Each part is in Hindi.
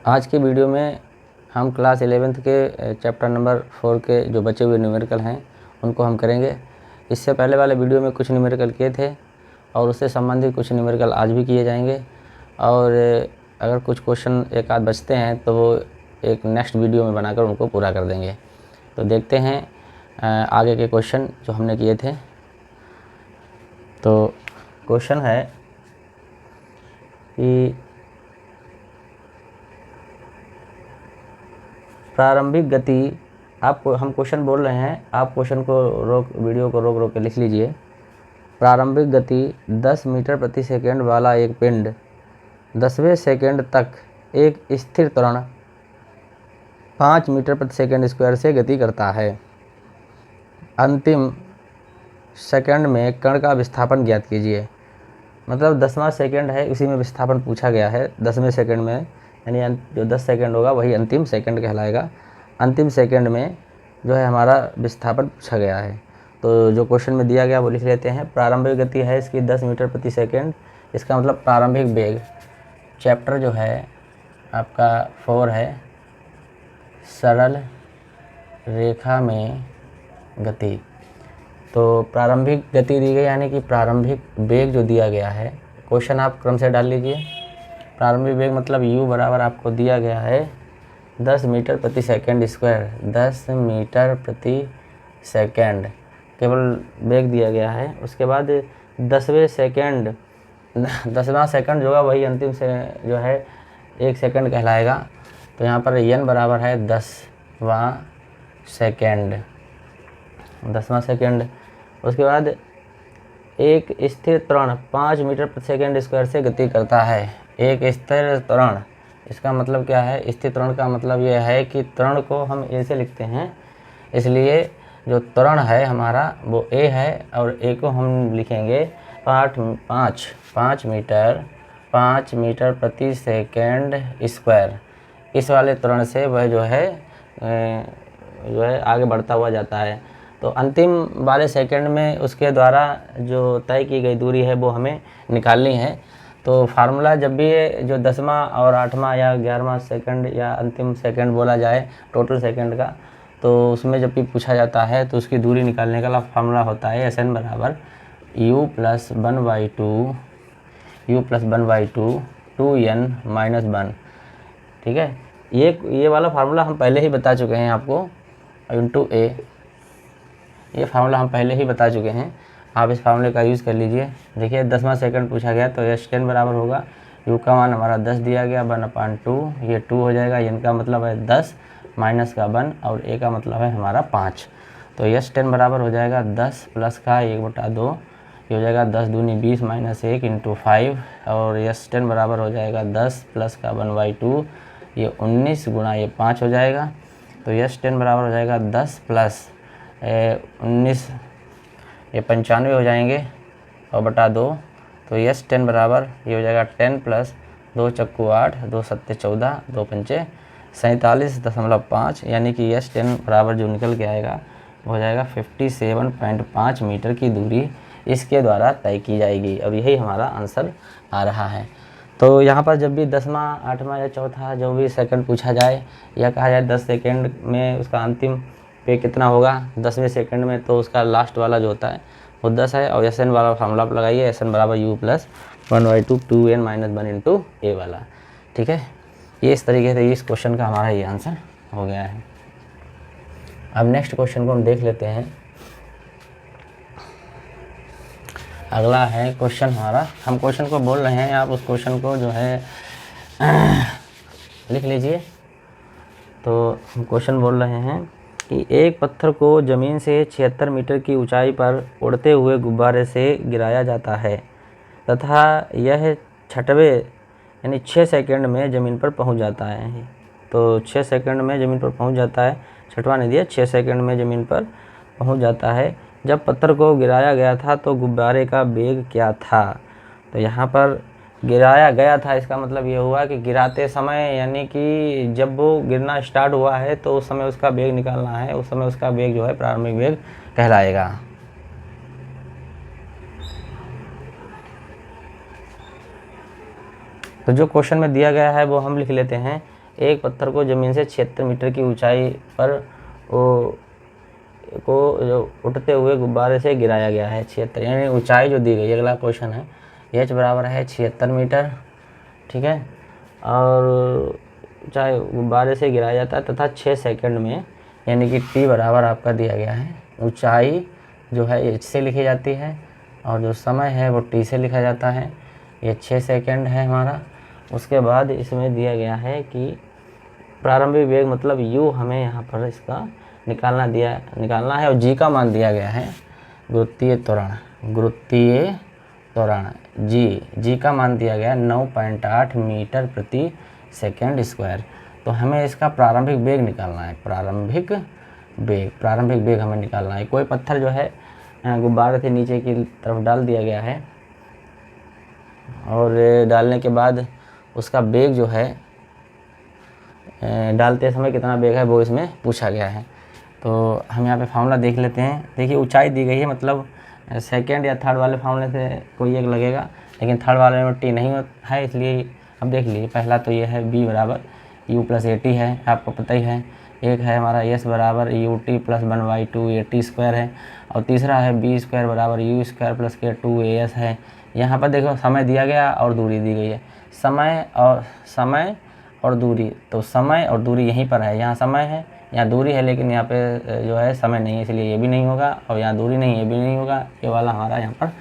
आज की वीडियो में हम क्लास 11th के चैप्टर नंबर 4 के जो बचे हुए न्यूमेरिकल हैं उनको हम करेंगे। इससे पहले वाले वीडियो में कुछ न्यूमेरिकल किए थे और उससे संबंधित कुछ न्यूमेरिकल आज भी किए जाएंगे, और अगर कुछ क्वेश्चन एक आध बचते हैं तो वो एक नेक्स्ट वीडियो में बनाकर उनको पूरा कर देंगे। तो देखते हैं आगे के क्वेश्चन जो हमने किए थे। तो क्वेश्चन है कि प्रारंभिक गति, आपको हम क्वेश्चन बोल रहे हैं, आप क्वेश्चन को वीडियो को रोक के लिख लीजिए। प्रारंभिक गति 10 मीटर प्रति सेकंड वाला एक पिंड 10वें सेकंड तक एक स्थिर त्वरण 5 मीटर प्रति सेकंड स्क्वायर से गति करता है। अंतिम सेकंड में कण का विस्थापन ज्ञात कीजिए। मतलब 10वां सेकंड है, उसी में विस्थापन पूछा गया है 10वें सेकंड में, यानी जो 10 सेकंड होगा वही अंतिम सेकंड कहलाएगा। अंतिम सेकंड में जो है हमारा विस्थापन पूछा गया है। तो जो क्वेश्चन में दिया गया वो लिख लेते हैं। प्रारंभिक गति है इसकी 10 मीटर प्रति सेकंड, इसका मतलब प्रारंभिक वेग। चैप्टर जो है आपका 4 है, सरल रेखा में गति। तो प्रारंभिक गति दी गई, यानी कि प्रारंभिक वेग जो दिया गया है, क्वेश्चन आप क्रम से डाल लीजिए। प्रारंभिक वेग मतलब u बराबर आपको दिया गया है 10 मीटर प्रति सेकंड स्क्वायर। 10 मीटर प्रति सेकंड केवल वेग दिया गया है। उसके बाद 10वां सेकंड जो होगा वही अंतिम से जो है 1 सेकंड कहलाएगा। तो यहाँ पर n बराबर है 10वां सेकंड, 10वां सेकंड। उसके बाद एक स्थिर त्वरण 5 मीटर प्रति सेकंड स्क्वायर से गति करता है। एक स्थिर त्वरण, इसका मतलब क्या है? स्थिर त्वरण का मतलब यह है कि त्वरण को हम ए से लिखते हैं, इसलिए जो त्वरण है हमारा वो ए है, और ए को हम लिखेंगे 5 मीटर प्रति सेकंड स्क्वायर। इस वाले त्वरण से वह जो है आगे बढ़ता हुआ जाता है। तो अंतिम वाले सेकंड में उसके द्वारा जो तय की गई दूरी है वो हमें निकालनी है। तो फार्मूला जब भी जो 10वां और 8वां या 11वां सेकंड या अंतिम सेकंड बोला जाए टोटल सेकंड का, तो उसमें जब भी पूछा जाता है तो उसकी दूरी निकालने का फार्मूला होता है SN बराबर u प्लस 1/2 2n माइनस 1। ठीक है, ये वाला फार्मूला हम पहले ही बता चुके हैं आपको, इंटू a। ये फार्मूला हम पहले ही बता चुके हैं, आप इस फार्मूले का यूज़ कर लीजिए। देखिए 10वां सेकंड पूछा गया तो S10 बराबर होगा, u का मान हमारा 10 दिया गया 1/2, ये 2 हो जाएगा। n का मतलब है 10 माइनस का 1 और a का मतलब है हमारा 5। तो S10 बराबर हो जाएगा 10 प्लस का 1/2, ये हो जाएगा 10 दूनी 20 माइनस 1 इंटू 5, और S10 बराबर हो जाएगा 10 प्लस का 1/2, ये 19 गुणा ये 5 हो जाएगा। तो S10 बराबर हो जाएगा 10 प्लस 19, ये 95 हो जाएंगे और बटा 2। तो S10 बराबर ये हो जाएगा 10 प्लस 2 चक्कू 8, 2 सत्ते 14, 2 पंचे 47.5, यानी कि S10 बराबर जो निकल के आएगा वो हो जाएगा 57.5 मीटर की दूरी इसके द्वारा तय की जाएगी, और यही हमारा आंसर आ रहा है। तो यहाँ पर जब भी 10वां 8वां या चौथा जो भी सेकंड पूछा जाए या कहा जाए 10 सेकंड में उसका अंतिम पे कितना होगा 10वें सेकंड में, तो उसका लास्ट वाला जो होता है वो 10 है, और SN वाला फार्मूला लगाइए, SN बराबर u plus 1/2 2n minus 1 into A वाला। ठीक है, ये इस तरीके से इस क्वेश्चन का हमारा ये आंसर हो गया है। अब नेक्स्ट क्वेश्चन को हम देख लेते हैं। अगला है क्वेश्चन हमारा, हम क्वेश्चन को बोल रहे हैं, आप उस क्वेश्चन को जो है लिख लीजिए। तो हम क्वेश्चन बोल रहे हैं कि एक पत्थर को ज़मीन से 76 मीटर की ऊंचाई पर उड़ते हुए गुब्बारे से गिराया जाता है तथा यह 6 सेकंड में ज़मीन पर पहुंच जाता है। तो 6 सेकंड में ज़मीन पर पहुंच जाता है, 6वां नहीं दिया, 6 सेकंड में ज़मीन पर पहुंच जाता है। जब पत्थर को गिराया गया था तो गुब्बारे का वेग क्या था? तो यहाँ पर गिराया गया था, इसका मतलब ये हुआ कि गिराते समय, यानी कि जब वो गिरना स्टार्ट हुआ है तो उस समय उसका वेग निकालना है, उस समय उसका वेग जो है प्रारंभिक वेग कहलाएगा। तो जो क्वेश्चन में दिया गया है वो हम लिख लेते हैं। एक पत्थर को ज़मीन से 76 मीटर की ऊंचाई पर जो उठते हुए गुब्बारे से गिराया गया है। 76 यानी ऊंचाई जो दी गई है, अगला क्वेश्चन है, h बराबर है 76 मीटर, ठीक है, और ऊंचाई गुब्बारे से गिराया जाता है तथा 6 सेकंड में, यानी कि t बराबर आपका दिया गया है। ऊंचाई जो है h से लिखी जाती है और जो समय है वो t से लिखा जाता है। ये 6 सेकंड है हमारा। उसके बाद इसमें दिया गया है कि प्रारंभिक वेग मतलब u हमें यहाँ पर इसका निकालना है और g का मान दिया गया है गुरुत्वीय त्वरण g का मान दिया गया है 9.8 मीटर प्रति सेकंड स्क्वायर। तो हमें इसका प्रारंभिक वेग निकालना है, प्रारंभिक वेग हमें निकालना है। कोई पत्थर जो है गुब्बारे से नीचे की तरफ डाल दिया गया है और डालने के बाद उसका वेग जो है, डालते समय कितना वेग है वो इसमें पूछा गया है। तो हम यहाँ पे फार्मूला देख लेते हैं। देखिए ऊंचाई दी गई है, मतलब सेकंड या थर्ड वाले फार्मूले से कोई एक लगेगा, लेकिन थर्ड वाले में टी नहीं है, इसलिए अब देख लीजिए। पहला तो ये है b बराबर u प्लस ए टी है, आपको पता ही है। एक है हमारा s बराबर U T plus 1/2 A T square है, और तीसरा है b स्क्वायर बराबर यू स्क्वायर प्लस के 2as है। यहाँ पर देखो समय दिया गया और दूरी दी गई है, समय और दूरी, तो समय और दूरी यहीं पर है। यहाँ समय है, यहाँ दूरी है, लेकिन यहाँ पे जो है समय नहीं है, इसलिए ये भी नहीं होगा, और यहाँ दूरी नहीं है, ये भी नहीं होगा, ये वाला हमारा यहाँ पर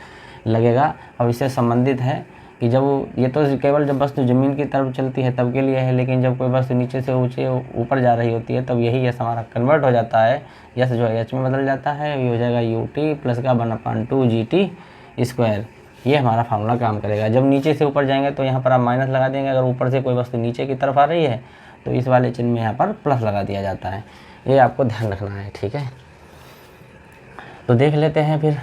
लगेगा। अब इससे संबंधित है कि जब ये तो केवल जब वस्तु ज़मीन की तरफ चलती है तब के लिए है, लेकिन जब कोई वस्तु नीचे से ऊँचे ऊपर जा रही होती है तब यही यस हमारा कन्वर्ट हो जाता है, यस जो है एच में बदल जाता है, ये हो जाएगा यू टी प्लस का 1/2 जी टी स्क्वायर। ये हमारा फार्मूला काम करेगा। जब नीचे से ऊपर जाएंगे तो यहाँ पर आप माइनस लगा देंगे, अगर ऊपर से कोई वस्तु नीचे की तरफ आ रही है तो इस वाले चिन्ह में यहाँ पर प्लस लगा दिया जाता है। ये आपको ध्यान रखना है, ठीक है। तो देख लेते हैं फिर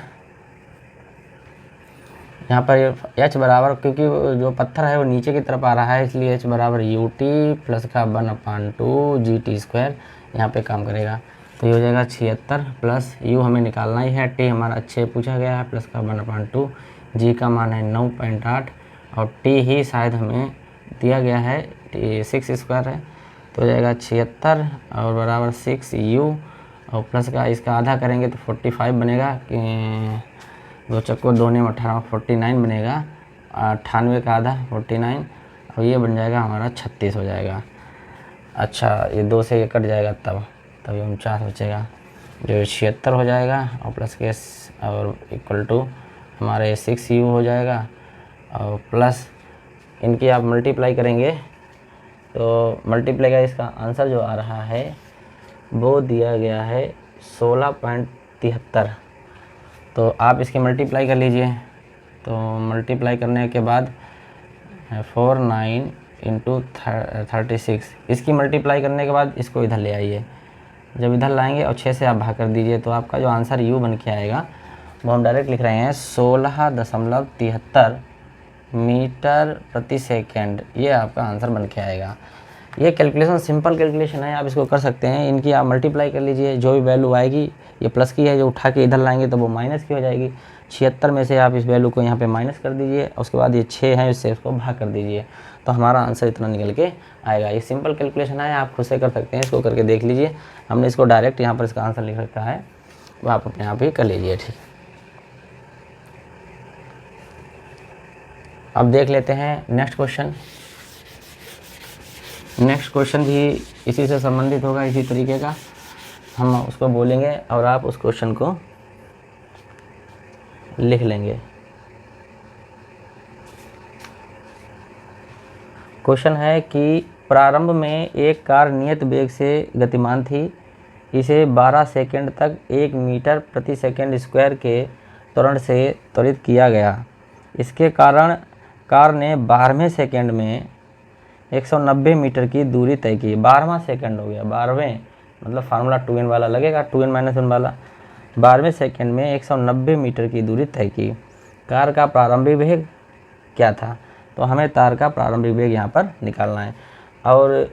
यहाँ पर h बराबर, क्योंकि जो पत्थर है वो नीचे की तरफ आ रहा है, इसलिए h बराबर यू टी प्लस का 1/2 जी टी स्क्वायर यहाँ पे काम करेगा। तो ये हो जाएगा 76 प्लस u हमें निकालना ही है, t हमारा 6 पूछा गया है, प्लस का 1/2, g का मान है 9.8 और t ही शायद हमें दिया गया है 6 स्क्वायर है, तो हो जाएगा 76 और बराबर 6u और प्लस का इसका आधा करेंगे तो 45 बनेगा, 2 चक्कों 2 ने 18 49 बनेगा, 98 का आधा 49 और ये बन जाएगा हमारा 36 हो जाएगा। अच्छा ये 2 से ये कट जाएगा तब ये 49 बचेगा, जो 76 हो जाएगा और प्लस के और इक्वल टू हमारे 6u हो जाएगा, और प्लस इनकी आप मल्टीप्लाई करेंगे तो मल्टीप्लाई का इसका आंसर जो आ रहा है वो दिया गया है 16.73। तो आप इसकी मल्टीप्लाई कर लीजिए। तो मल्टीप्लाई करने के बाद 49 × 36, इसकी मल्टीप्लाई करने के बाद इसको इधर ले आइए। जब इधर लाएंगे और 6 से आप भाग कर दीजिए तो आपका जो आंसर u बन के आएगा वो हम डायरेक्ट लिख रहे हैं 16.73 मीटर प्रति सेकंड। ये आपका आंसर बन के आएगा। ये कैलकुलेशन सिंपल कैलकुलेशन है, आप इसको कर सकते हैं। इनकी आप मल्टीप्लाई कर लीजिए, जो भी वैल्यू आएगी, ये प्लस की है, जो उठा के इधर लाएंगे तो वो माइनस की हो जाएगी। 76 में से आप इस वैल्यू को यहाँ पे माइनस कर दीजिए, उसके बाद ये 6 है इससे इसको भाग कर दीजिए, तो हमारा आंसर इतना निकल के आएगा। ये सिंपल कैलकुलेशन है, आप खुद से कर सकते हैं, इसको करके देख लीजिए। हमने इसको डायरेक्ट यहाँ पर इसका आंसर लिख रखा है, वो आप अपने आप ही कर लीजिए, ठीक। अब देख लेते हैं नेक्स्ट क्वेश्चन। नेक्स्ट क्वेश्चन भी इसी से संबंधित होगा, इसी तरीके का हम उसको बोलेंगे और आप उस क्वेश्चन को लिख लेंगे। क्वेश्चन है कि प्रारंभ में एक कार नियत वेग से गतिमान थी, इसे 12 सेकंड तक 1 मीटर प्रति सेकंड स्क्वायर के त्वरण से त्वरित किया गया। इसके कारण कार ने 12वें सेकंड में 190 मीटर की दूरी तय की। 12वां सेकंड हो गया, 12वें मतलब फार्मूला 2n वाला लगेगा, 2n - 1 वाला। 12वें सेकंड में 190 मीटर की दूरी तय की। कार का प्रारंभिक वेग क्या था? तो हमें कार का प्रारंभिक वेग यहाँ पर निकालना है, और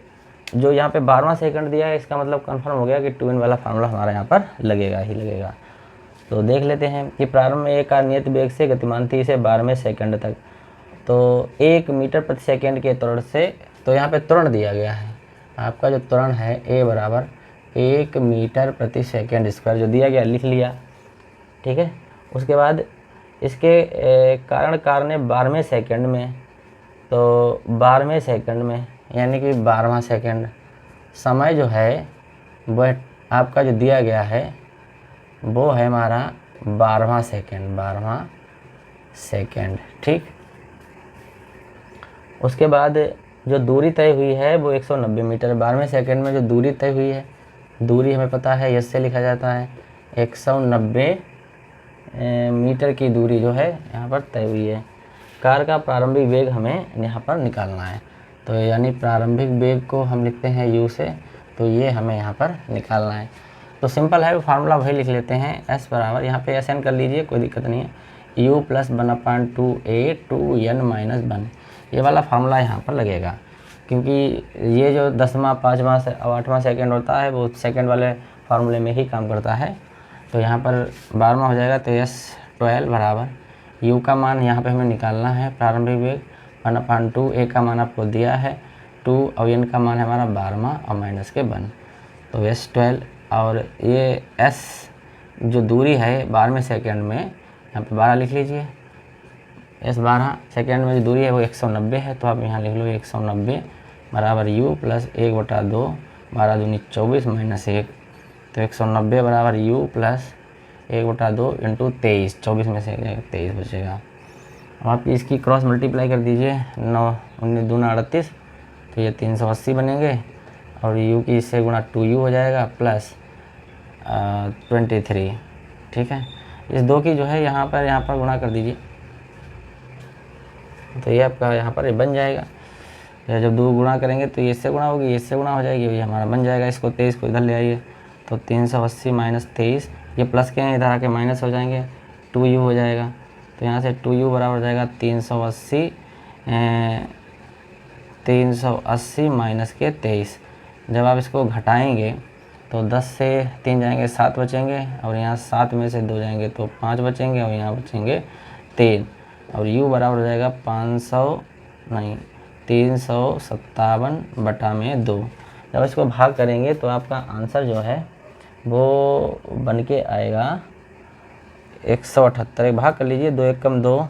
जो यहाँ पे 12वां सेकंड दिया है इसका मतलब कंफर्म हो गया कि 2n वाला फार्मूला हमारा यहाँ पर लगेगा ही लगेगा। तो देख लेते हैं कि प्रारंभ में एक कार नियत वेग से गतिमान थी, इसे 12वें सेकंड तक, तो 1 मीटर प्रति सेकंड के त्वरण से, तो यहाँ पे त्वरण दिया गया है, आपका जो त्वरण है ए बराबर 1 मीटर प्रति सेकेंड स्क्वायर जो दिया गया लिख लिया, ठीक है। उसके बाद इसके कारण ने 12वें सेकंड में, तो 12वें सेकंड में यानी कि 12वां सेकंड समय जो है वह आपका जो दिया गया है वो है हमारा 12वां सेकंड, 12वां सेकंड, ठीक। उसके बाद जो दूरी तय हुई है वो 190 मीटर। 12वें सेकंड में जो दूरी तय हुई है, दूरी हमें पता है यस से लिखा जाता है, 190 मीटर की दूरी जो है यहाँ पर तय हुई है। कार का प्रारंभिक वेग हमें यहाँ पर निकालना है, तो यानी प्रारंभिक वेग को हम लिखते हैं u से, तो ये हमें यहाँ पर निकालना है। तो सिंपल है, वो फार्मूला वही लिख लेते हैं, s बराबर यहाँ पे एस एन कर लीजिए, कोई दिक्कत नहीं है, u plus 1/2a 2n minus 1, ये वाला फार्मूला यहाँ पर लगेगा। क्योंकि ये जो 10वां 5वां 8वां सेकंड होता है वो सेकंड वाले फार्मूले में ही काम करता है। तो यहाँ पर 12वां हो जाएगा, तो S12 बराबर u का मान यहाँ पे हमें निकालना है, प्रारंभिक वेग 1/2, a का मान आपको दिया है 2 और n का मान है हमारा 12वां और माइनस के 1, तो S12 और ये s जो दूरी है 12वें सेकंड में यहाँ पे 12 लिख लीजिए, S12 सेकेंड में जो दूरी है वो 190 है, तो आप यहाँ लिख लो 190 बराबर u प्लस 1/2, 12 दूनी 24 माइनस 1, तो 190 बराबर u प्लस 1/2 इंटू 23, 24 में से 23 बचेगा। अब आप इसकी क्रॉस मल्टीप्लाई कर दीजिए, 9 19 दूना 38, तो ये 380 बनेंगे, और u की इससे गुणा 2u हो जाएगा प्लस 23, ठीक है। इस दो की जो है यहाँ पर गुणा कर दीजिए, तो ये आपका यहाँ पर बन जाएगा। या जब दो गुणा करेंगे तो ये इससे गुणा होगी, ये इससे गुणा हो जाएगी, ये हमारा बन जाएगा। इसको 23 को इधर ले आइए, तो 380 माइनस 23, ये प्लस के हैं, इधर आके माइनस हो जाएंगे, 2u हो जाएगा, तो यहाँ से 2u बराबर हो जाएगा 380 माइनस के 23। जब आप इसको घटाएंगे तो 10 से 3 जाएंगे 7 बचेंगे, और यहाँ 7 में से 2 जाएंगे तो 5 बचेंगे, और यहाँ बचेंगे 3, और u बराबर हो जाएगा 357 बटा में 2। जब इसको भाग करेंगे तो आपका आंसर जो है वो बन के आएगा 178। भाग कर लीजिए, 2 1 कम 2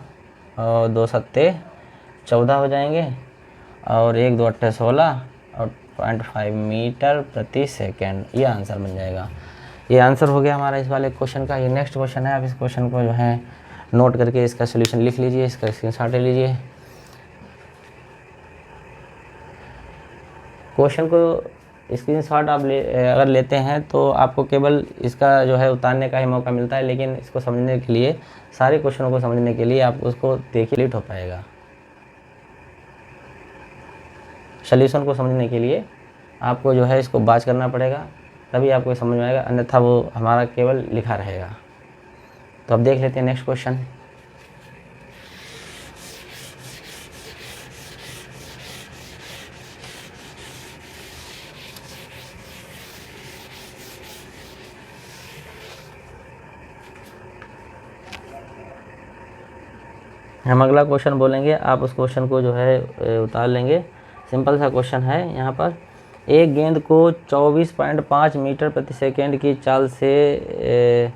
और 2 सत्ते 14 हो जाएंगे, और 1 2 8 16 और 0.5 मीटर प्रति सेकेंड, ये आंसर बन जाएगा। ये आंसर हो गया हमारा इस वाले क्वेश्चन का। ये नेक्स्ट क्वेश्चन है, आप इस क्वेश्चन को जो है नोट करके इसका सॉल्यूशन लिख लीजिए, इसका स्क्रीनशॉट ले लीजिए। क्वेश्चन को स्क्रीनशॉट आप अगर लेते हैं तो आपको केवल इसका जो है उतारने का ही मौका मिलता है, लेकिन इसको समझने के लिए, सारे क्वेश्चनों को समझने के लिए आप उसको देखिए, लेट हो पाएगा। सॉल्यूशन को समझने के लिए आपको जो है इसको बाज करना पड़ेगा, तभी आपको समझ में आएगा, अन्यथा वो हमारा केवल लिखा रहेगा। तो अब देख लेते हैं नेक्स्ट क्वेश्चन। हम अगला क्वेश्चन बोलेंगे, आप उस क्वेश्चन को जो है उतार लेंगे। सिंपल सा क्वेश्चन है। यहाँ पर एक गेंद को 24.5 मीटर प्रति सेकेंड की चाल से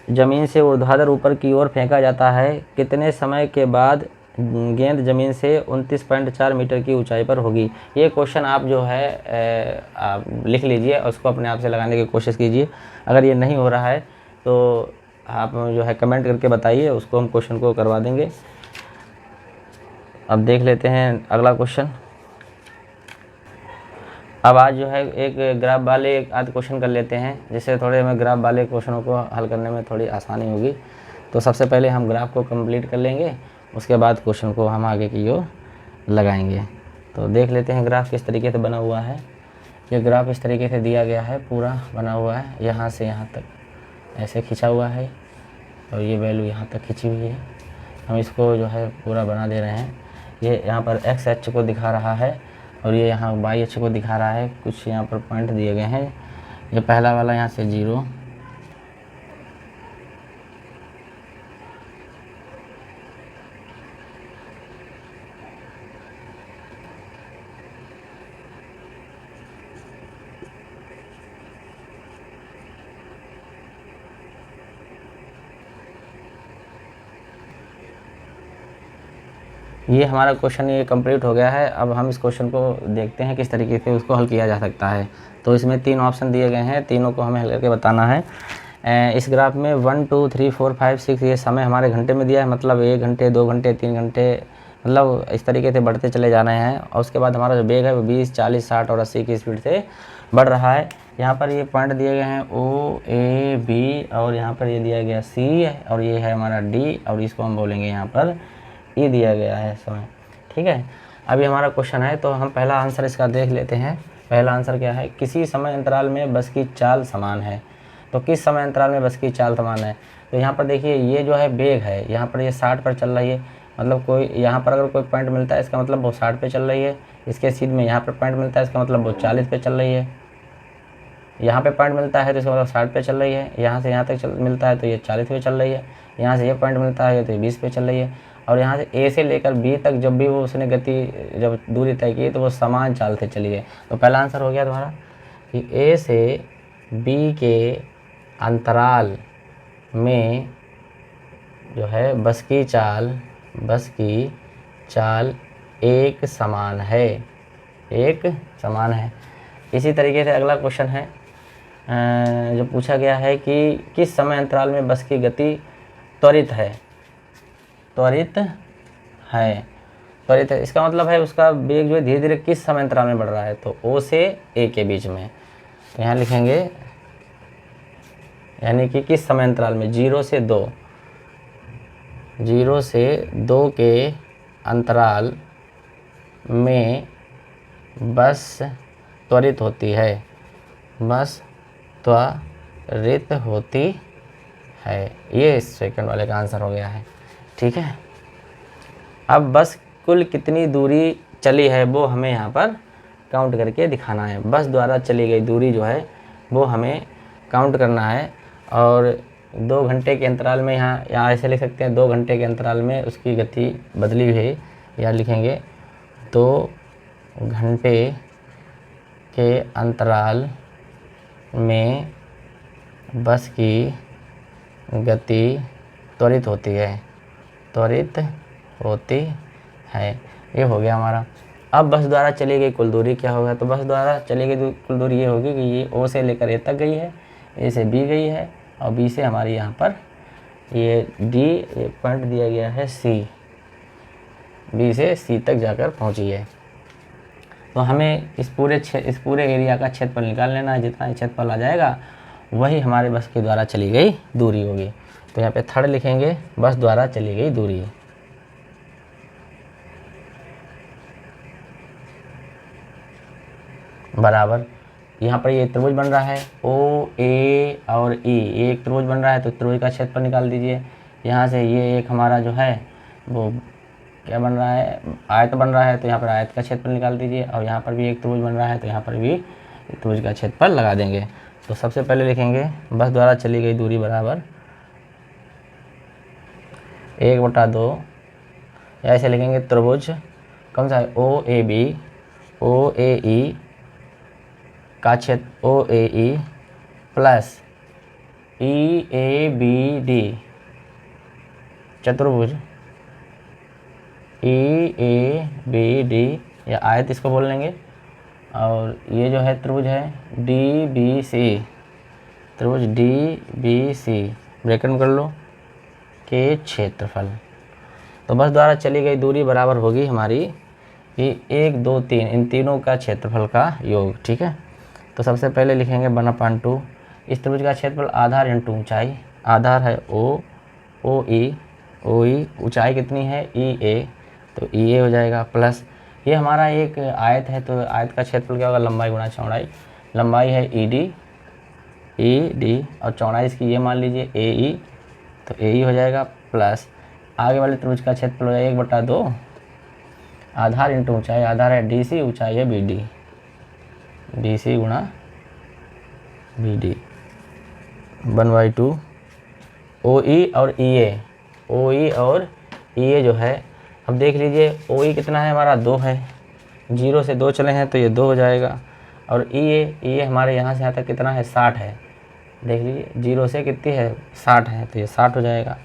ज़मीन से ऊर्ध्वाधर ऊपर की ओर फेंका जाता है, कितने समय के बाद गेंद ज़मीन से 29.4 मीटर की ऊंचाई पर होगी। ये क्वेश्चन आप जो है आप लिख लीजिए और उसको अपने आप से लगाने की कोशिश कीजिए। अगर ये नहीं हो रहा है तो आप जो है कमेंट करके बताइए, उसको हम क्वेश्चन को करवा देंगे। अब देख लेते हैं अगला क्वेश्चन। अब आज जो है एक ग्राफ वाले एक आध क्वेश्चन कर लेते हैं, जिससे थोड़े हमें ग्राफ वाले क्वेश्चनों को हल करने में थोड़ी आसानी होगी। तो सबसे पहले हम ग्राफ को कंप्लीट कर लेंगे, उसके बाद क्वेश्चन को हम आगे की ओर लगाएंगे। तो देख लेते हैं ग्राफ किस तरीके से बना हुआ है। ये ग्राफ इस तरीके से दिया गया है, पूरा बना हुआ है, यहाँ से यहाँ तक ऐसे खिंचा हुआ है, और ये वैल्यू यहाँ तक खिंची हुई है। हम इसको जो है पूरा बना दे रहे हैं। ये यहाँ पर एक्स अक्ष को दिखा रहा है, और ये यहाँ वाई अक्ष को दिखा रहा है। कुछ यहाँ पर पॉइंट दिए गए हैं। ये पहला वाला यहाँ से 0, ये हमारा क्वेश्चन ये कंप्लीट हो गया है। अब हम इस क्वेश्चन को देखते हैं किस तरीके से उसको हल किया जा सकता है। तो इसमें 3 ऑप्शन दिए गए हैं, तीनों को हमें हल करके बताना है। इस ग्राफ में 1 2 3 4 5 6 ये समय हमारे घंटे में दिया है, मतलब 1 घंटे 2 घंटे 3 घंटे, मतलब इस तरीके से बढ़ते चले जा रहे हैं। और उसके बाद हमारा जो वेग है वो 20 40 60 और 80 की स्पीड से बढ़ रहा है। यहाँ पर ये पॉइंट दिए गए हैं O A B, और यहाँ पर ये दिया गया C, और ये है हमारा D, और इसको हम बोलेंगे यहाँ पर E दिया गया है समय। ठीक है, अभी हमारा क्वेश्चन है तो हम पहला आंसर इसका देख लेते हैं। पहला आंसर क्या है, किसी समय अंतराल में बस की चाल समान है। तो किस समय अंतराल में बस की चाल समान है, तो यहाँ पर देखिए ये जो है वेग है, यहाँ पर ये 60 पर चल रही है, मतलब कोई यहाँ पर अगर कोई पॉइंट मिलता है इसका मतलब वो 60 पे चल रही है। इसके सीध में यहाँ पर पॉइंट मिलता है इसका मतलब वो 40 पे चल रही है। यहाँ पे पॉइंट मिलता है तो इसका मतलब 60 पे चल रही है। यहाँ से यहाँ तक मिलता है तो ये 40 पे चल रही है। यहाँ से ये पॉइंट मिलता है तो ये 20 पे चल रही है। और यहाँ से ए से लेकर बी तक जब भी वो उसने जब दूरी तय की तो वो समान चाल से चली है। तो पहला आंसर हो गया तुम्हारा कि ए से बी के अंतराल में जो है बस की चाल एक समान है, एक समान है। इसी तरीके से अगला क्वेश्चन है जो पूछा गया है कि किस समय अंतराल में बस की गति त्वरित है। त्वरित है इसका मतलब है उसका वेग जो है धीरे धीरे किस समय अंतराल में बढ़ रहा है, तो O से A के बीच में। तो यहाँ लिखेंगे यानी कि किस समय अंतराल में, 0 से 2 के अंतराल में बस त्वरित होती है, ये इस सेकंड वाले का आंसर हो गया है। ठीक है, अब बस कुल कितनी दूरी चली है वो हमें यहाँ पर काउंट करके दिखाना है। बस द्वारा चली गई दूरी जो है वो हमें काउंट करना है। और 2 घंटे के अंतराल में यहाँ ऐसे लिख सकते हैं, 2 घंटे के अंतराल में उसकी गति बदली हुई है। या लिखेंगे 2 घंटे के अंतराल में बस की गति त्वरित होती है। ये हो गया हमारा। अब बस द्वारा चली गई कुल दूरी क्या होगा, तो बस द्वारा चली गई कुल दूरी ये होगी कि ये O से लेकर A तक गई है, A से B गई है, और B से हमारी यहाँ पर ये D ये पॉइंट दिया गया है C, B से C तक जाकर पहुँची है। तो हमें इस पूरे एरिया का क्षेत्रफल निकाल लेना है। जितना क्षेत्रफल आ जाएगा वही हमारे बस के द्वारा चली गई दूरी होगी। तो यहाँ पे थर्ड लिखेंगे, बस द्वारा चली गई दूरी। बराबर यहाँ पर ये त्रिभुज बन रहा है O A और E, ये एक त्रिभुज बन रहा है तो त्रिभुज का क्षेत्रफल निकाल दीजिए। यहाँ से ये एक हमारा जो है वो क्या बन रहा है, आयत बन रहा है, तो यहाँ पर आयत का क्षेत्रफल निकाल दीजिए। और यहाँ पर भी एक त्रिभुज बन रहा है तो यहाँ पर भी त्रिभुज का क्षेत्रफल लगा देंगे। तो सबसे पहले लिखेंगे बस द्वारा चली गई दूरी बराबर 1/2, या ऐसे लिखेंगे त्रिभुज कौन सा है OAE का क्षेत्र OAE प्लस EABD चतुर्भुज EABD या आयत इसको बोल लेंगे। और ये जो है त्रिभुज है त्रिभुज DBC ब्रैकेट में कर लो के क्षेत्रफल। तो बस द्वारा चली गई दूरी बराबर होगी हमारी ये 1 2 3 इन तीनों का क्षेत्रफल का योग। ठीक है, तो सबसे पहले लिखेंगे 1/2। इस त्रिभुज का क्षेत्रफल आधार इंटू ऊंचाई, आधार है OE ऊंचाई कितनी है EA, तो EA हो जाएगा प्लस ये हमारा एक आयत है तो आयत का क्षेत्रफल क्या होगा, लंबाई गुणा चौड़ाई। लंबाई है ED और चौड़ाई इसकी ये मान लीजिए AE, तो AE हो जाएगा प्लस आगे वाले त्रिभुज का क्षेत्रफल हो जाएगा 1/2 आधार इंटू ऊंचाई, आधार है DC, ऊंचाई है BD, DC गुणा BD 1/2 OE और EA जो है, अब देख लीजिए OE कितना है हमारा 2 है, 0 से 2 चले हैं तो ये 2 हो जाएगा। और EA हमारे यहाँ से यहाँ तक कितना है 60 है, देख लीजिए 0 से कितनी है 60 है तो ये 60 हो जाएगा।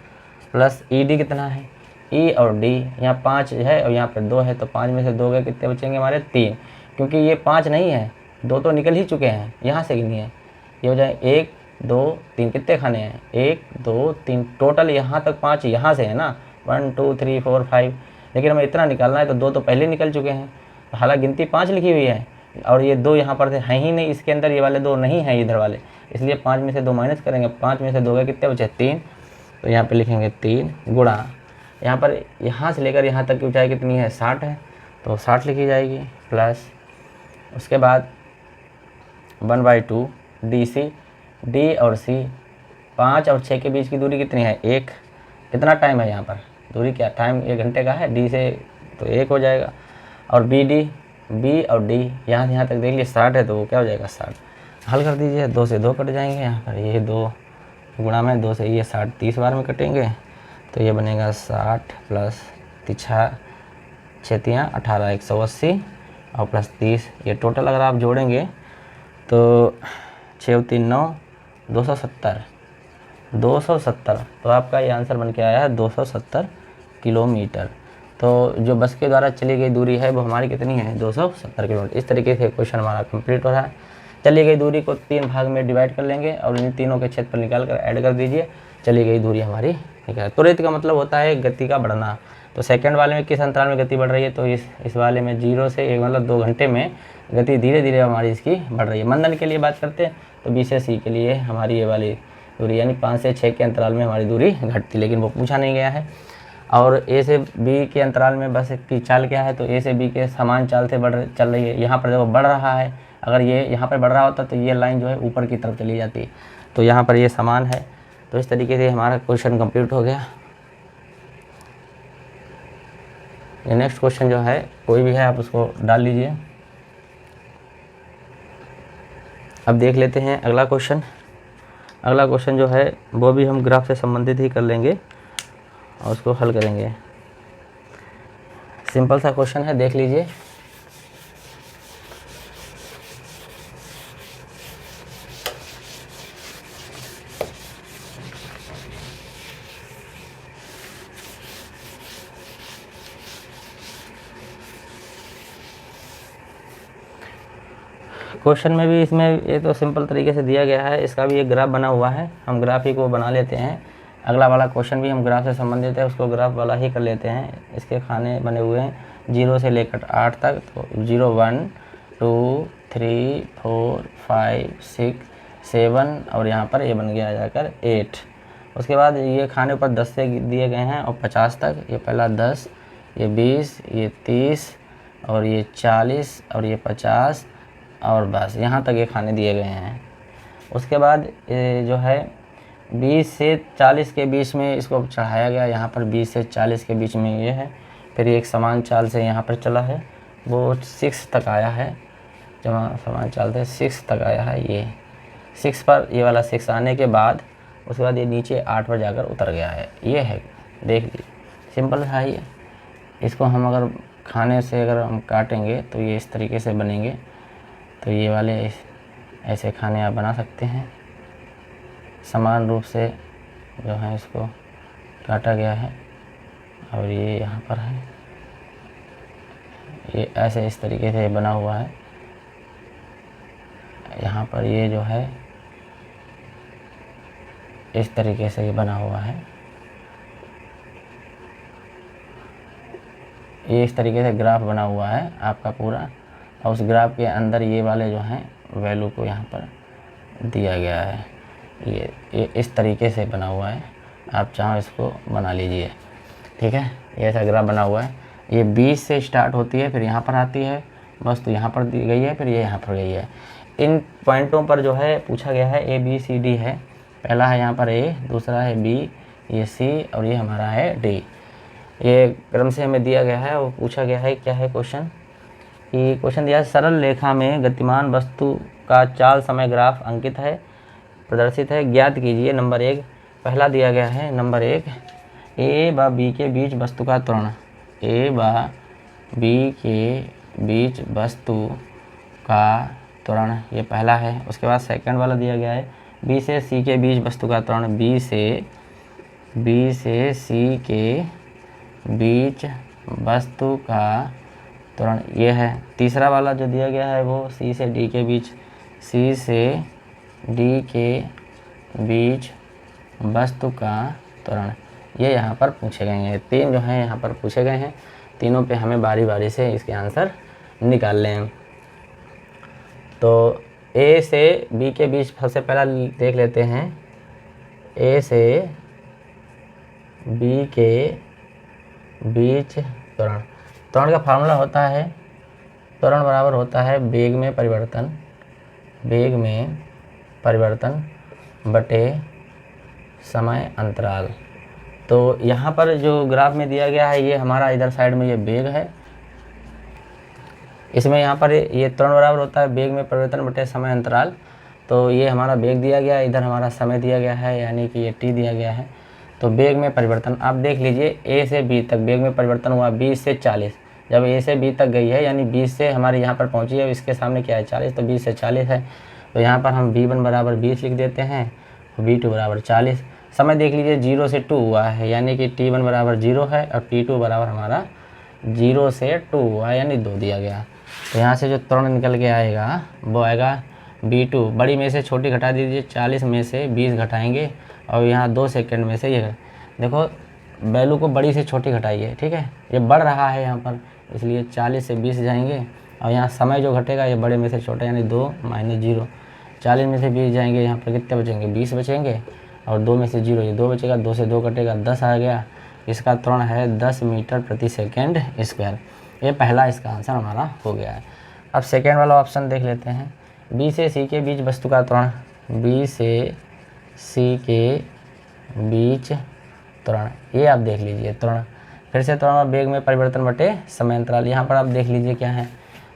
प्लस ED कितना है, ई और डी, यहाँ 5 है और यहाँ पर 2 है, तो 5 में से 2 गए, कितने बचेंगे हमारे 3, क्योंकि ये 5 नहीं है, 2 तो निकल ही चुके हैं, यहाँ से गिनिए, ये हो जाए 1 2 3, कितने खाने हैं 1 2 3, टोटल यहाँ तक 5 यहाँ से है ना, 1 2 3 4 5, लेकिन हमें इतना निकालना है तो 2 तो पहले निकल चुके हैं, हालांकि गिनती 5 लिखी हुई है और ये 2 यहाँ पर हैं ही नहीं, इसके अंदर ये वाले 2 नहीं हैं इधर वाले, इसलिए 5 में से 2 माइनस करेंगे, 5 में से 2 गए, कितने बचे 3, तो यहाँ पे लिखेंगे 3 गुणा, यहाँ पर यहाँ से लेकर यहाँ तक की ऊंचाई कितनी है 60 है, तो 60 लिखी जाएगी, प्लस उसके बाद 1/2 डी सी, डी और सी, 5 और 6 के बीच की दूरी कितनी है 1, कितना टाइम है यहाँ पर दूरी, क्या टाइम 1 घंटे का है, डी से तो 1 हो जाएगा, और बी डी, बी और डी यहाँ से यहाँ तक देख लीजिए 60 है, तो वो क्या हो जाएगा 60, हल कर दीजिए, 2 से 2 कट जाएंगे, यहाँ पर ये 2 गुणा में 2 से ये 60 30 बार में कटेंगे, तो ये बनेगा 60 प्लस 6 18 180 और प्लस 30, ये टोटल अगर आप जोड़ेंगे तो 6 3 9 270, तो आपका ये आंसर बन के आया है 270 किलोमीटर। तो जो बस के द्वारा चली गई दूरी है वो हमारी कितनी है 270 किलोमीटर। इस तरीके से क्वेश्चन हमारा कंप्लीट हो रहा है। चली गई दूरी को 3 भाग में डिवाइड कर लेंगे और इन तीनों के क्षेत्रफल निकाल कर ऐड कर दीजिए, चली गई दूरी हमारी निकल। त्वरित का मतलब होता है गति का बढ़ना। तो सेकंड वाले में किस अंतराल में गति बढ़ रही है, तो इस वाले में 0 से 1 मतलब 2 घंटे में गति धीरे धीरे हमारी इसकी बढ़ रही है। मंदन के लिए बात करते हैं तो बी से सी के लिए हमारी ये वाली दूरी यानी 5 से 6 के अंतराल में हमारी दूरी घटती, लेकिन वो पूछा नहीं गया है। और ए से बी के अंतराल में बस की चाल क्या है, तो ए से बी के समान चाल से चल रही है। यहाँ पर जब बढ़ रहा है, अगर ये यहाँ पर बढ़ रहा होता तो ये लाइन जो है ऊपर की तरफ चली जाती, तो यहाँ पर ये समान है। तो इस तरीके से हमारा क्वेश्चन कंप्लीट हो गया। ये नेक्स्ट क्वेश्चन जो है कोई भी है आप उसको डाल लीजिए। अब देख लेते हैं अगला क्वेश्चन। अगला क्वेश्चन जो है वो भी हम ग्राफ से संबंधित ही कर लेंगे और उसको हल करेंगे। सिंपल सा क्वेश्चन है, देख लीजिए। क्वेश्चन में भी इसमें ये तो सिंपल तरीके से दिया गया है, इसका भी एक ग्राफ बना हुआ है। हम ग्राफ ही को बना लेते हैं। अगला वाला क्वेश्चन भी हम ग्राफ से संबंधित है, उसको ग्राफ वाला ही कर लेते हैं। इसके खाने बने हुए हैं 0 से लेकर 8 तक, तो 0 1 2 3 4 5 6 7 और यहाँ पर ये बन गया जाकर 8। उसके बाद ये खाने पर 10 से दिए गए हैं और 50 तक। ये पहला 10, ये 20, ये 30 और ये 40 और ये 50 और बस यहाँ तक ये खाने दिए गए हैं। उसके बाद ये जो है 20 से 40 के बीच में इसको चढ़ाया गया, यहाँ पर 20 से 40 के बीच में ये है। फिर एक समान चाल से यहाँ पर चला है, वो 6 तक आया है। जब समान चाल से 6 तक आया है, ये 6 पर ये वाला 6 आने के बाद उसके बाद ये नीचे 8 पर जाकर उतर गया है। ये है, देख लीजिए, सिंपल है ये। इसको हम अगर खाने से अगर हम काटेंगे तो ये इस तरीके से बनेंगे। तो ये वाले ऐसे खाने आप बना सकते हैं। समान रूप से जो है इसको काटा गया है और ये यहाँ पर है, ये ऐसे इस तरीके से बना हुआ है। यहाँ पर ये जो है इस तरीके से ये बना हुआ है। ये इस तरीके से ग्राफ बना हुआ है आपका पूरा, और उस ग्राफ के अंदर ये वाले जो हैं वैल्यू को यहाँ पर दिया गया है। ये इस तरीके से बना हुआ है, आप चाहो इसको बना लीजिए, ठीक है। ये ऐसा ग्राफ बना हुआ है। ये 20 से स्टार्ट होती है, फिर यहाँ पर आती है, बस तो यहाँ पर दी गई है, फिर ये यहाँ पर गई है। इन पॉइंटों पर जो है पूछा गया है ABCD है। पहला है यहाँ पर A, दूसरा है B, ये C और ये हमारा है D। ये क्रम से हमें दिया गया है और पूछा गया है क्या है क्वेश्चन, कि क्वेश्चन दिया है सरल रेखा में गतिमान वस्तु का चाल समय ग्राफ अंकित है, प्रदर्शित है, ज्ञात कीजिए। नंबर 1 पहला दिया गया है, नंबर 1 A व B के बीच वस्तु का त्वरण। A व B के बीच वस्तु का त्वरण, ये पहला है। उसके बाद सेकंड वाला दिया गया है B से C के बीच वस्तु का त्वरण। B से C के बीच वस्तु का त्वरण ये है। तीसरा वाला जो दिया गया है वो सी से डी के बीच, सी से डी के बीच वस्तु का त्वरण, ये यहाँ पर पूछे गए हैं। तीन जो हैं यहाँ पर पूछे गए हैं, तीनों पे हमें बारी बारी से इसके आंसर निकाल लें। तो ए से बी के बीच सबसे पहला देख लेते हैं। ए से बी के बीच त्वरण, त्वरण का फार्मूला होता है, त्वरण बराबर होता है वेग में परिवर्तन, वेग में परिवर्तन बटे समय अंतराल। तो यहाँ पर जो ग्राफ में दिया गया है ये हमारा इधर साइड में ये वेग है, इसमें यहाँ पर ये त्वरण बराबर होता है वेग में परिवर्तन बटे समय अंतराल। तो ये हमारा वेग दिया गया है, इधर हमारा समय दिया गया है, यानी कि ये t दिया गया है। तो वेग में परिवर्तन आप देख लीजिए, a से b तक वेग में परिवर्तन हुआ 20 से 40। जब a से b तक गई है यानी 20 से हमारे यहाँ पर पहुँची है, इसके सामने क्या है 40, तो 20 से 40 है। तो यहाँ पर हम v1 बराबर 20 लिख देते हैं, v2 बराबर 40। समय देख लीजिए 0 से 2 हुआ है, यानी कि t1 बराबर 0 है और t2 बराबर हमारा 0 से 2 हुआ है, यानी 2 दिया गया। तो यहाँ से जो त्वरण निकल के आएगा वो आएगा b2, बड़ी में से छोटी घटा दीजिए, 40 में से 20 घटाएंगे और यहाँ 2 सेकंड में से ये देखो वैल्यू को बड़ी से छोटी घटाइए, ठीक है। ये बढ़ रहा है यहाँ पर, इसलिए 40 से 20 जाएंगे और यहाँ समय जो घटेगा ये बड़े में से छोटा, यानी 2 - 0। 40 में से 20 जाएंगे, यहाँ पर कितने बचेंगे 20 बचेंगे और 2 में से 0 ये 2 बचेगा, 2 से 2 कटेगा 10 आ गया। इसका त्वरण है 10 मीटर प्रति सेकेंड स्क्वायर। ये पहला इसका आंसर हमारा हो गया है। अब सेकेंड वाला ऑप्शन देख लेते हैं। बी से सी के बीच वस्तु का त्वरण, बी से सी के बीच त्वरण, ये आप देख लीजिए त्वरण। फिर से त्वरण और वेग में परिवर्तन बटे समय अंतराल। यहाँ पर आप देख लीजिए क्या है,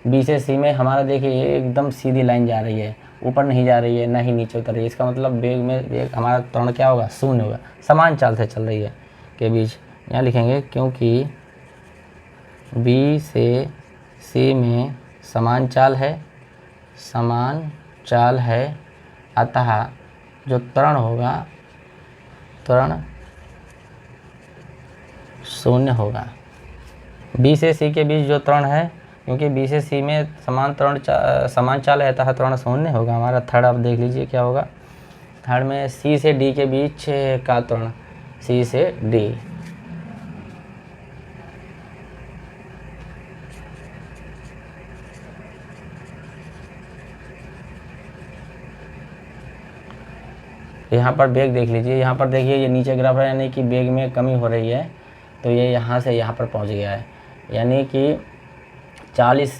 बी से सी में हमारा देखिए एकदम सीधी लाइन जा रही है, ऊपर नहीं जा रही है ना ही नीचे उतर रही है। इसका मतलब वेग में वेग हमारा त्वरण क्या होगा 0 होगा, समान चाल से चल रही है के बीच। यहाँ लिखेंगे क्योंकि बी से सी में समान चाल है, समान चाल है, अतः जो त्वरण होगा त्वरण 0 होगा। बी से सी के बीच जो त्वरण है, क्योंकि बी से सी में समान चाल है अतः त्वरण 0 होगा। हमारा थर्ड आप देख लीजिए क्या होगा। थर्ड में सी से डी के बीच का त्वरण, सी से डी, यहाँ पर वेग देख लीजिए। यहाँ पर देखिए ये नीचे ग्राफ है, यानी कि वेग में कमी हो रही है, तो ये यहाँ से यहाँ पर पहुँच गया है, यानी कि 40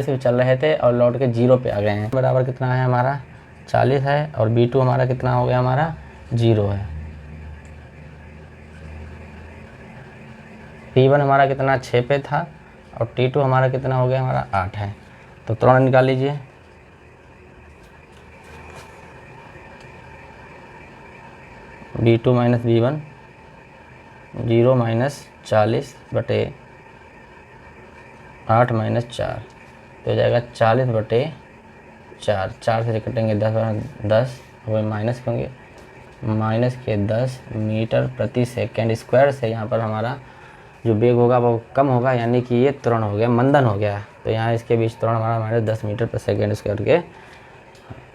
पे चल रहे थे और लौट के 0 पे आ गए हैं। बराबर कितना है हमारा 40 है और b2 हमारा कितना हो गया हमारा 0 है। t1 हमारा कितना 6 पे था और t2 हमारा कितना हो गया हमारा 8 है। तो त्वरण निकाल लीजिए। b2 - b1 0 - 40 बटे 8 - 4, तो हो जाएगा 40 बटे 4। 4 से कटेंगे 10 वो माइनस होंगे, माइनस के 10 मीटर प्रति सेकेंड स्क्वायर से यहाँ पर हमारा जो वेग होगा वो कम होगा, यानी कि ये त्वरण हो गया, मंदन हो गया। तो यहाँ इसके बीच त्वरण हमारा -10 मीटर प्रति सेकेंड स्क्वायर के।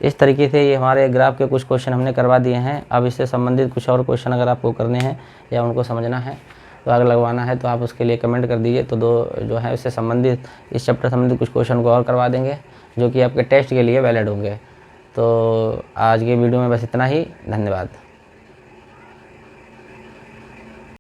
इस तरीके से ये हमारे ग्राफ के कुछ क्वेश्चन हमने करवा दिए हैं। अब इससे संबंधित कुछ और क्वेश्चन अगर आपको करने हैं या उनको समझना है तो आगे लगवाना है तो आप उसके लिए कमेंट कर दीजिए। तो जो है इससे संबंधित इस चैप्टर संबंधित कुछ क्वेश्चन को और करवा देंगे जो कि आपके टेस्ट के लिए वैलिड होंगे। तो आज के वीडियो में बस इतना ही, धन्यवाद।